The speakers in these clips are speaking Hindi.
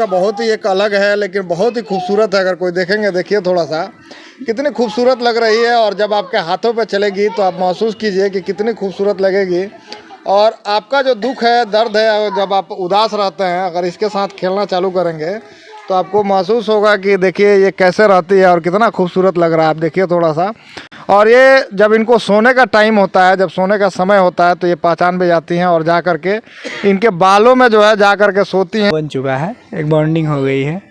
आपका बहुत ही एक अलग है, लेकिन बहुत ही खूबसूरत है। अगर कोई देखेंगे, देखिए थोड़ा सा कितनी खूबसूरत लग रही है। और जब आपके हाथों पे चलेगी तो आप महसूस कीजिए कि कितनी खूबसूरत लगेगी। और आपका जो दुख है, दर्द है, जब आप उदास रहते हैं, अगर इसके साथ खेलना चालू करेंगे तो आपको महसूस होगा कि देखिए ये कैसे रहती है और कितना खूबसूरत लग रहा है। आप देखिए थोड़ा सा। और ये जब इनको सोने का टाइम होता है, जब सोने का समय होता है, तो ये पहचान भी जाती हैं और जा कर के इनके बालों में जो है जा कर के सोती हैं। बन चुका है, एक बॉन्डिंग हो गई है।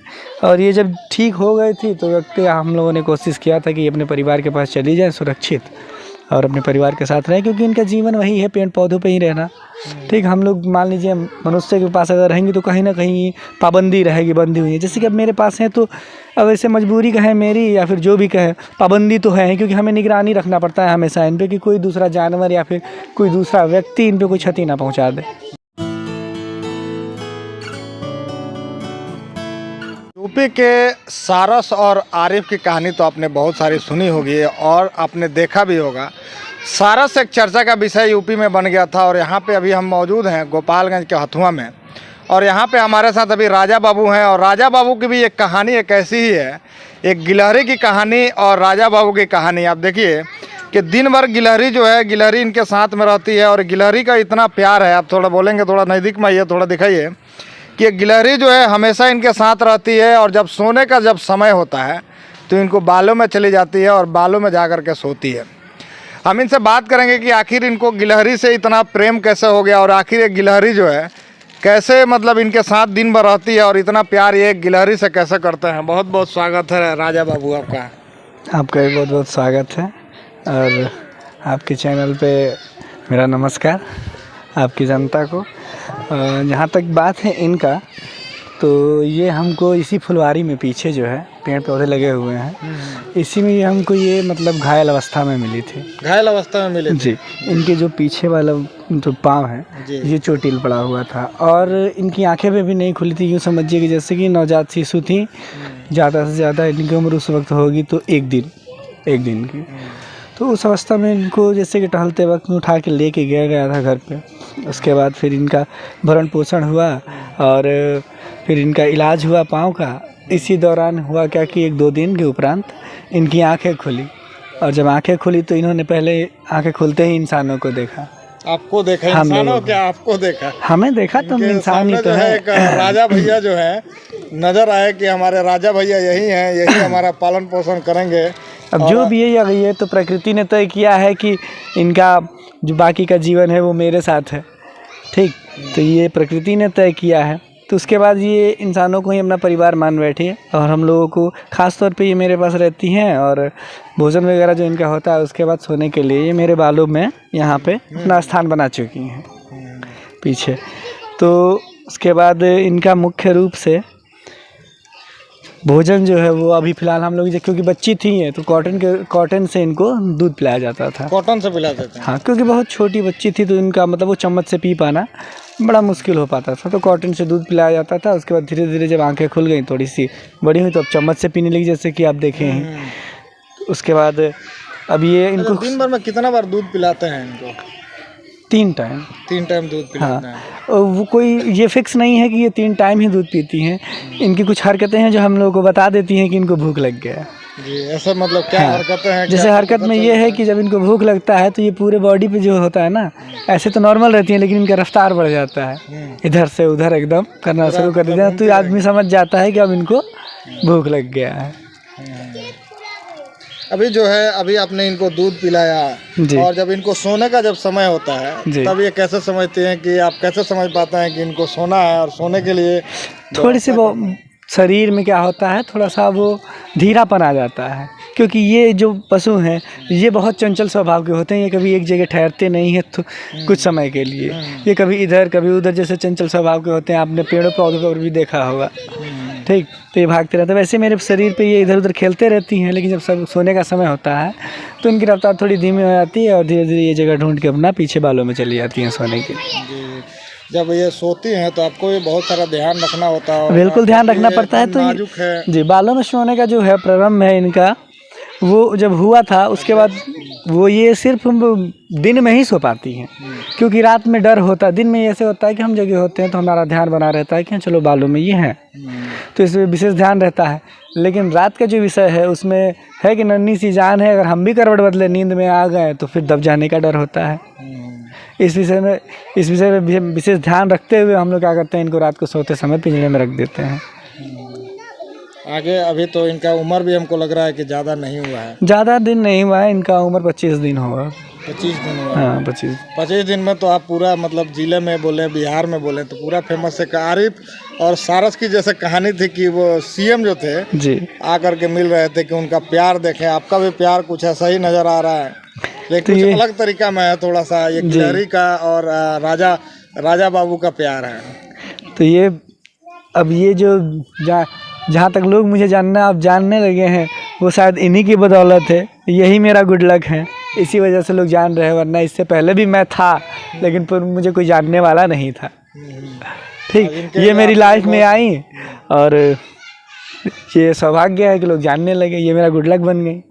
और ये जब ठीक हो गई थी तो व्यक्ति हम लोगों ने कोशिश किया था कि अपने परिवार के पास चली जाए सुरक्षित और अपने परिवार के साथ रहें, क्योंकि इनका जीवन वही है, पेड़ पौधों पे ही रहना। ठीक, हम लोग मान लीजिए मनुष्य के पास अगर रहेंगे तो कहीं ना कहीं पाबंदी रहेगी, बंदी हुई है। जैसे कि अब मेरे पास है तो अब ऐसे मजबूरी कहे मेरी या फिर जो भी कहे, पाबंदी तो है, क्योंकि हमें निगरानी रखना पड़ता है हमेशा इन पे कि कोई दूसरा जानवर या फिर कोई दूसरा व्यक्ति इन पे कोई क्षति ना पहुँचा दे। यूपी के सारस और आरिफ की कहानी तो आपने बहुत सारी सुनी होगी और आपने देखा भी होगा। सारस एक चर्चा का विषय यूपी में बन गया था। और यहाँ पे अभी हम मौजूद हैं गोपालगंज के हथुआ में। और यहाँ पे हमारे साथ अभी राजा बाबू हैं। और राजा बाबू की भी एक कहानी एक ऐसी ही है, एक गिलहरी की कहानी और राजा बाबू की कहानी। आप देखिए कि दिन भर गिलहरी जो है, गिलहरी इनके साथ में रहती है और गिलहरी का इतना प्यार है। आप थोड़ा बोलेंगे, थोड़ा नज़दीक में आइए, थोड़ा दिखाइए कि गिलहरी जो है हमेशा इनके साथ रहती है। और जब सोने का जब समय होता है तो इनको बालों में चली जाती है और बालों में जा कर के सोती है। हम इनसे बात करेंगे कि आखिर इनको गिलहरी से इतना प्रेम कैसे हो गया और आखिर ये गिलहरी जो है कैसे मतलब इनके साथ दिन भर रहती है और इतना प्यार ये गिलहरी से कैसे करते हैं। बहुत बहुत स्वागत है राजा बाबू आपका। आपका भी बहुत बहुत स्वागत है और आपके चैनल पे मेरा नमस्कार आपकी जनता को। जहाँ तक बात है इनका, तो ये हमको इसी फुलवारी में पीछे जो है पेड़ पौधे लगे हुए हैं, इसी में हमको ये मतलब घायल अवस्था में मिली थी। घायल अवस्था में मिली जी। इनके जो पीछे वाला जो पाँव है ये चोटिल पड़ा हुआ था और इनकी आंखें भी नहीं खुली थी। यूँ समझिए कि जैसे कि नवजात शिशु थी। ज़्यादा से ज़्यादा इनकी उम्र उस वक्त होगी तो एक दिन की। तो उस अवस्था में इनको जैसे कि टहलते वक्त उठा के लेके गया था घर पे। उसके बाद फिर इनका भरण पोषण हुआ और फिर इनका इलाज हुआ पाँव का। इसी दौरान हुआ क्या कि 1-2 दिन के उपरांत इनकी आंखें खुली और जब आंखें खुली तो इन्होंने पहले आंखें खुलते ही इंसानों को देखा। आपको देखा? इंसानों क्या आपको देखा? हमें देखा। तो इंसान ही तो है। एक राजा भैया जो है नजर आए कि हमारे राजा भैया यही हैं, यही हमारा पालन पोषण करेंगे। अब जो भी है ये तो प्रकृति ने तय किया है कि इनका जो बाकी का जीवन है वो मेरे साथ है। ठीक, तो ये प्रकृति ने तय किया है। तो उसके बाद ये इंसानों को ही अपना परिवार मान बैठी है और हम लोगों को ख़ास तौर पे ये मेरे पास रहती हैं। और भोजन वगैरह जो इनका होता है उसके बाद सोने के लिए ये मेरे बालों में यहाँ पे अपना स्थान बना चुकी हैं पीछे। तो उसके बाद इनका मुख्य रूप से भोजन जो है वो अभी फ़िलहाल हम लोग क्योंकि बच्ची थी है तो कॉटन से इनको दूध पिलाया जाता था। कॉटन से पिलाते थे? हाँ, क्योंकि बहुत छोटी बच्ची थी तो इनका मतलब वो चम्मच से पी पाना बड़ा मुश्किल हो पाता था, तो कॉटन से दूध पिलाया जाता था। उसके बाद धीरे धीरे जब आंखें खुल गई, थोड़ी सी बड़ी हुई, तो अब चम्मच से पीने लगी, जैसे कि आप देखे हैं। उसके बाद अब ये इनको दिन भर में कितना बार दूध पिलाते हैं इनको? 3 टाइम। 3 टाइम दूध पिलाते हैं? और वो कोई ये फिक्स नहीं है कि ये 3 टाइम ही दूध पीती हैं। इनकी कुछ हरकतें हैं जो हम लोगों को बता देती हैं कि इनको भूख लग गया। जी, ऐसा मतलब क्या हरकतें हैं? जैसे हरकत में ये है कि जब इनको भूख लगता है तो ये पूरे बॉडी पे जो होता है ना, ऐसे तो नॉर्मल रहती है लेकिन इनका रफ्तार बढ़ जाता है, इधर से उधर एकदम करना शुरू कर देता है। तो आदमी समझ जाता है कि अब इनको भूख लग गया है। अभी जो है, अभी आपने इनको दूध पिलाया और जब इनको सोने का जब समय होता है तब ये कैसे समझते हैं कि आप कैसे समझ पाते हैं कि इनको सोना है? और सोने के लिए थोड़ी सी वो शरीर में क्या होता है, थोड़ा सा वो धीरापन आ जाता है, क्योंकि ये जो पशु हैं ये बहुत चंचल स्वभाव के होते हैं। ये कभी एक जगह ठहरते नहीं हैं तो कुछ समय के लिए, ये कभी इधर कभी उधर जैसे चंचल स्वभाव के होते हैं। आपने पेड़ों पौधों पर भी देखा होगा। ठीक, तो ये भागते रहते हैं। वैसे मेरे शरीर पे ये इधर उधर खेलते रहती हैं, लेकिन जब सब सोने का समय होता है तो इनकी रफ्तार थोड़ी धीमी हो जाती है और धीरे धीरे ये जगह ढूंढ के अपना पीछे बालों में चली जाती हैं सोने के लिए। जब ये सोती हैं तो आपको ये बहुत सारा ध्यान रखना होता है। बिल्कुल ध्यान रखना पड़ता है। तो जी, बालों में सोने का जो है प्रारंभ है इनका, वो जब हुआ था उसके बाद वो ये सिर्फ दिन में ही सो पाती हैं, क्योंकि रात में डर होता है। दिन में ऐसे होता है कि हम जगह होते हैं तो हमारा ध्यान बना रहता है कि चलो बालों में ये है, तो इसमें विशेष ध्यान रहता है। लेकिन रात का जो विषय है उसमें है कि नन्ही सी जान है, अगर हम भी करवट बदले नींद में आ गए तो फिर दब जाने का डर होता है। इस विषय में विशेष ध्यान रखते हुए हम लोग क्या करते हैं, इनको रात को सोते समय पिंजरे में रख देते हैं। आगे अभी तो इनका उम्र भी हमको लग रहा है कि ज़्यादा नहीं हुआ है। ज़्यादा दिन नहीं हुआ है, इनका उम्र 25 दिन होगा। 25 दिन हुआ। हाँ 25 दिन में तो आप पूरा मतलब जिले में बोले, बिहार में बोले तो पूरा फेमस है। आरिफ और सारस की जैसे कहानी थी कि वो सीएम जो थे जी आकर के मिल रहे थे कि उनका प्यार देखें, आपका भी प्यार कुछ ऐसा ही नज़र आ रहा है, लेकिन तो कुछ अलग तरीका में है थोड़ा सा। ये गिलहरी का और राजा बाबू का प्यार है। तो ये अब ये जो जहाँ तक लोग मुझे जानने लगे हैं वो शायद इन्हीं की बदौलत है। यही मेरा गुड लक है, इसी वजह से लोग जान रहे हैं, वरना इससे पहले भी मैं था लेकिन पर मुझे कोई जानने वाला नहीं था। ठीक, ये मेरी लाइफ में आई और ये सौभाग्य है कि लोग जानने लगे, ये मेरा गुड लक बन गई।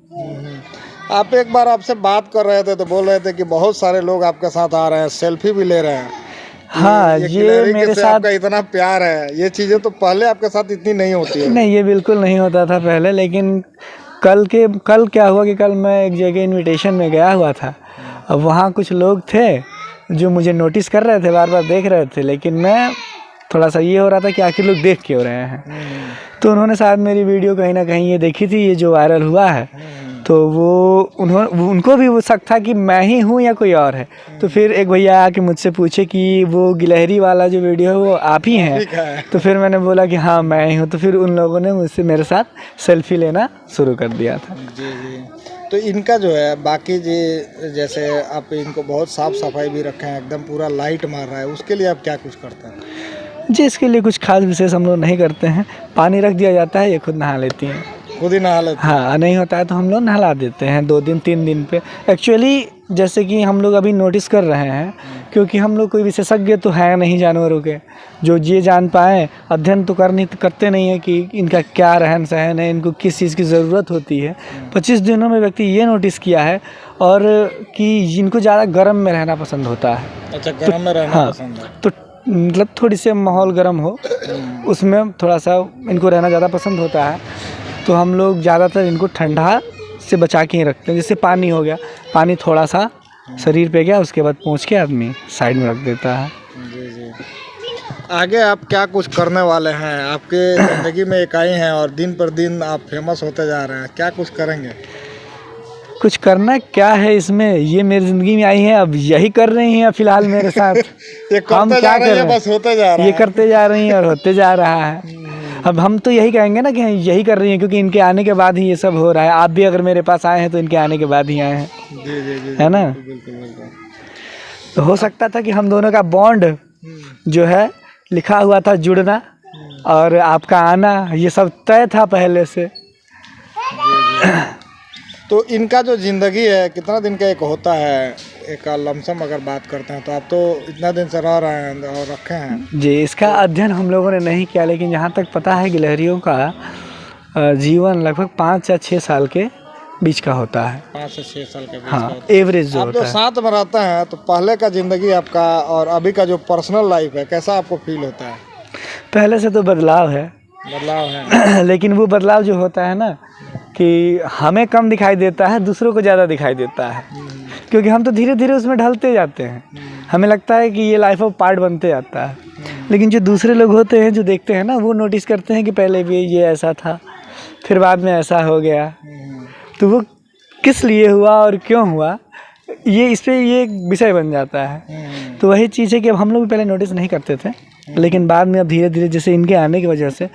आप एक बार आपसे बात कर रहे थे तो बोल रहे थे कि बहुत सारे लोग आपके साथ आ रहे हैं, सेल्फी भी ले रहे हैं। हाँ ये मेरे साथ आपका इतना प्यार है, ये चीज़ें तो पहले आपके साथ इतनी नहीं होती है। नहीं, ये बिल्कुल नहीं होता था पहले, लेकिन कल क्या हुआ कि कल मैं एक जगह इनविटेशन में गया हुआ था। अब वहाँ कुछ लोग थे जो मुझे नोटिस कर रहे थे, बार बार देख रहे थे, लेकिन मैं थोड़ा सा ये हो रहा था कि आखिर लोग देख क्यों रहे हैं। तो उन्होंने शायद मेरी वीडियो कहीं ना कहीं ये देखी थी, ये जो वायरल हुआ है, तो उनको भी वो शक था कि मैं ही हूँ या कोई और है। तो फिर एक भैया आके मुझसे पूछे कि वो गिलहरी वाला जो वीडियो है वो आप ही हैं? तो फिर मैंने बोला कि हाँ मैं ही हूँ। तो फिर उन लोगों ने मुझसे मेरे साथ सेल्फी लेना शुरू कर दिया था। जी जी। तो इनका जो है बाकी जी, जैसे आप इनको बहुत साफ़ सफाई भी रखे हैं, एकदम पूरा लाइट मार रहा है, उसके लिए आप क्या कुछ करते हैं? जी इसके लिए कुछ खास विशेष हम लोग नहीं करते हैं, पानी रख दिया जाता है, ये खुद नहा लेती हैं। खुद ही नहा लेते हैं? हाँ, नहीं होता है तो हम लोग नहला देते हैं 2 दिन 3 दिन पे। एक्चुअली जैसे कि हम लोग अभी नोटिस कर रहे हैं, क्योंकि हम लोग कोई विशेषज्ञ तो है नहीं जानवरों के जो ये जान पाएँ, अध्ययन तो करते नहीं है कि इनका क्या रहन सहन है, इनको किस चीज़ की ज़रूरत होती है। 25 दिनों में व्यक्ति ये नोटिस किया है और कि इनको ज़्यादा गर्म में रहना पसंद होता है। अच्छा, गर्म में रहना पसंद है। तो मतलब थोड़ी सी माहौल गर्म हो उसमें थोड़ा सा इनको रहना ज़्यादा पसंद होता है। तो हम लोग ज़्यादातर इनको ठंडा से बचा के ही रखते हैं। जैसे पानी हो गया, पानी थोड़ा सा शरीर पे गया, उसके बाद पोंछ के आदमी साइड में रख देता है। जी जी। आगे आप क्या कुछ करने वाले हैं? आपके ज़िंदगी में एक आई हैं और दिन पर दिन आप फेमस होते जा रहे हैं, क्या कुछ करेंगे? कुछ करना क्या है इसमें, ये मेरी ज़िंदगी में आई है, अब यही कर रही हैं फ़िलहाल मेरे साथ। ये हम क्या कर रहे हैं, बस होते जा रहा है। ये करते जा रही हैं और होते जा रहा है। अब हम तो यही कहेंगे ना कि यही कर रही हैं, क्योंकि इनके आने के बाद ही ये सब हो रहा है। आप भी अगर मेरे पास आए हैं तो इनके आने के बाद ही आए हैं। जी जी जी, है ना? बिल्कुल बिल्कुल। तो हो सकता था कि हम दोनों का बॉन्ड जो है लिखा हुआ था जुड़ना, और आपका आना, ये सब तय था पहले से। तो इनका जो ज़िंदगी है कितना दिन का एक होता है, एक लमसम अगर बात करते हैं तो आप तो इतना दिन से रह रहे हैं और रखे हैं। जी, इसका अध्ययन हम लोगों ने नहीं किया, लेकिन जहाँ तक पता है गिलहरियों का जीवन लगभग 5 या 6 साल के बीच का होता है। 5 से 6 साल के बीच हाँ, का होता है। एवरेज जो आप होता जो है। साथ में रहते हैं तो पहले का ज़िंदगी आपका और अभी का जो पर्सनल लाइफ है, कैसा आपको फील होता है? पहले से तो बदलाव है, लेकिन वो बदलाव जो होता है ना कि हमें कम दिखाई देता है, दूसरों को ज़्यादा दिखाई देता है, क्योंकि हम तो धीरे धीरे उसमें ढलते जाते हैं। हमें लगता है कि ये लाइफ ऑफ पार्ट बनते जाता है, लेकिन जो दूसरे लोग होते हैं जो देखते हैं ना, वो नोटिस करते हैं कि पहले भी ये ऐसा था, फिर बाद में ऐसा हो गया। तो वो किस लिए हुआ और क्यों हुआ, ये इस पर ये एक विषय बन जाता है। तो वही चीज़ है कि अब हम लोग भी पहले नोटिस नहीं करते थे, लेकिन बाद में अब धीरे धीरे जैसे इनके आने की वजह से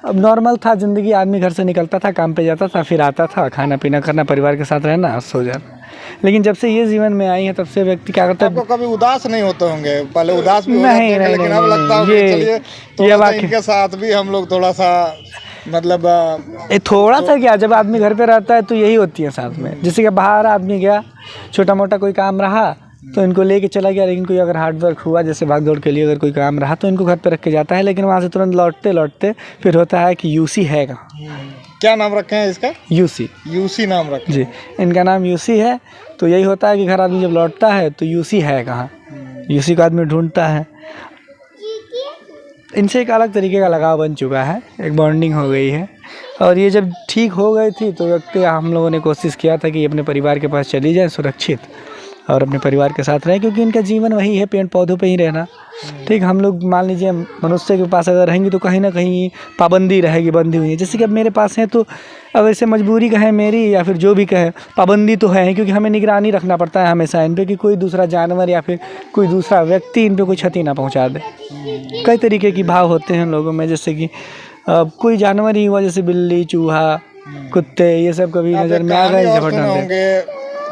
अब नॉर्मल था ज़िंदगी। आदमी घर से निकलता था, काम पे जाता था, फिर आता था, खाना पीना करना, परिवार के साथ रहना, सो जाना। लेकिन जब से ये जीवन में आई है तब से व्यक्ति क्या करता है, आपको कभी उदास नहीं होते होंगे? पहले उदास भी हो नहीं, जाते होंगे, लेकिन अब लगता है कि चलिए थोड़ा सा इनके साथ भी हम लोग थोड़ा सा मतलब थोड़ा सा क्या, जब आदमी घर पे रहता है तो यही होती है साथ में। जैसे कि बाहर आदमी गया, छोटा मोटा कोई काम रहा तो इनको लेके चला गया, लेकिन कोई अगर हार्ड वर्क हुआ, जैसे भाग दौड़ के लिए अगर कोई काम रहा तो इनको घर पे रख के जाता है, लेकिन वहाँ से तुरंत लौटते फिर होता है कि यूसी है कहाँ। क्या नाम रखे हैं इसका? यूसी। यूसी नाम रखे जी, इनका नाम यूसी है। तो यही होता है कि घर आदमी जब लौटता है तो यूसी है कहाँ, यूसी का आदमी ढूंढता है। इनसे एक अलग तरीके का लगाव बन चुका है, एक बॉन्डिंग हो गई है। और ये जब ठीक हो गई थी तो व्यक्ति हम लोगों ने कोशिश किया था कि अपने परिवार के पास चली जाए सुरक्षित और अपने परिवार के साथ रहें, क्योंकि इनका जीवन वही है पेड़ पौधों पे ही रहना। ठीक, हम लोग मान लीजिए मनुष्य के पास अगर रहेंगे तो कहीं ना कहीं पाबंदी रहेगी, बंधी हुई है। जैसे कि अब मेरे पास है तो अब ऐसे मजबूरी कहे मेरी या फिर जो भी कहे, पाबंदी तो है, क्योंकि हमें निगरानी रखना पड़ता है हमेशा इन पे कि कोई दूसरा जानवर या फिर कोई दूसरा व्यक्ति इन पे कोई क्षति ना पहुंचा दे। कई तरीके की भाव होते हैं लोगों में, जैसे कि कोई जानवर ही हुआ, जैसे बिल्ली, चूहा, कुत्ते, ये सब कभी नज़र में आ गए झपट होंगे।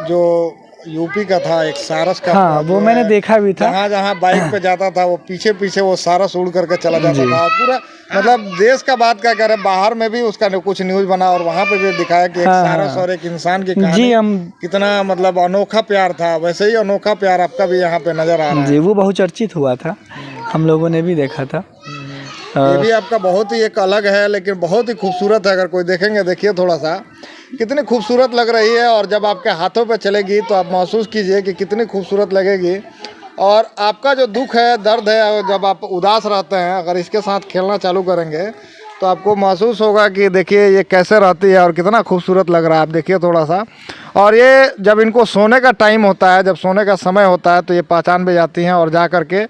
जो यूपी का था एक सारस का, हाँ वो मैंने देखा भी था। जहाँ जहाँ बाइक पे जाता था वो पीछे पीछे वो सारस उड़ करके चला जाता था। पूरा मतलब देश का बात क्या करे, बाहर में भी उसका कुछ न्यूज बना और वहाँ पे भी दिखाया कि एक सारस और एक इंसान की कहानी जी, हम कितना मतलब अनोखा प्यार था। वैसे ही अनोखा प्यार आपका भी यहाँ पे नजर आ रहा है जी, वो बहुत चर्चित हुआ था, हम लोगों ने भी देखा था। ये भी आपका बहुत ही एक अलग है, लेकिन बहुत ही खूबसूरत है। अगर कोई देखेंगे, देखिए थोड़ा सा कितनी खूबसूरत लग रही है। और जब आपके हाथों पे चलेगी तो आप महसूस कीजिए कि कितनी खूबसूरत लगेगी। और आपका जो दुख है, दर्द है, जब आप उदास रहते हैं, अगर इसके साथ खेलना चालू करेंगे तो आपको महसूस होगा कि देखिए ये कैसे रहती है और कितना खूबसूरत लग रहा है। आप देखिए थोड़ा सा। और ये जब इनको सोने का टाइम होता है, जब सोने का समय होता है, तो ये पहचान भी जाती हैं और जा कर के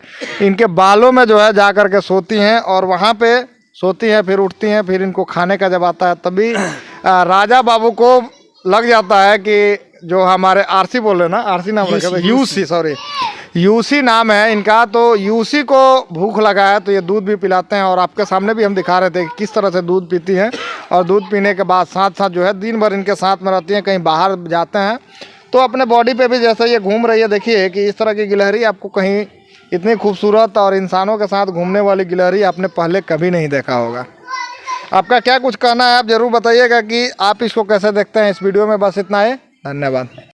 इनके बालों में जो है जा कर के सोती हैं और वहाँ पे सोती हैं, फिर उठती हैं। फिर इनको खाने का जब आता है तभी राजा बाबू को लग जाता है कि जो हमारे आरसी बोल रहे ना, आरसी नाम रखा, यूसी, सॉरी यूसी नाम है इनका। तो यूसी को भूख लगा है तो ये दूध भी पिलाते हैं। और आपके सामने भी हम दिखा रहे थे कि किस तरह से दूध पीती हैं। और दूध पीने के बाद साथ साथ जो है दिन भर इनके साथ में रहती हैं। कहीं बाहर जाते हैं तो अपने बॉडी पे भी जैसे ये घूम रही है, देखिए कि इस तरह की गिलहरी आपको कहीं इतनी खूबसूरत और इंसानों के साथ घूमने वाली गिलहरी आपने पहले कभी नहीं देखा होगा। आपका क्या कुछ कहना है, आप ज़रूर बताइएगा कि आप इसको कैसे देखते हैं। इस वीडियो में बस इतना है, धन्यवाद।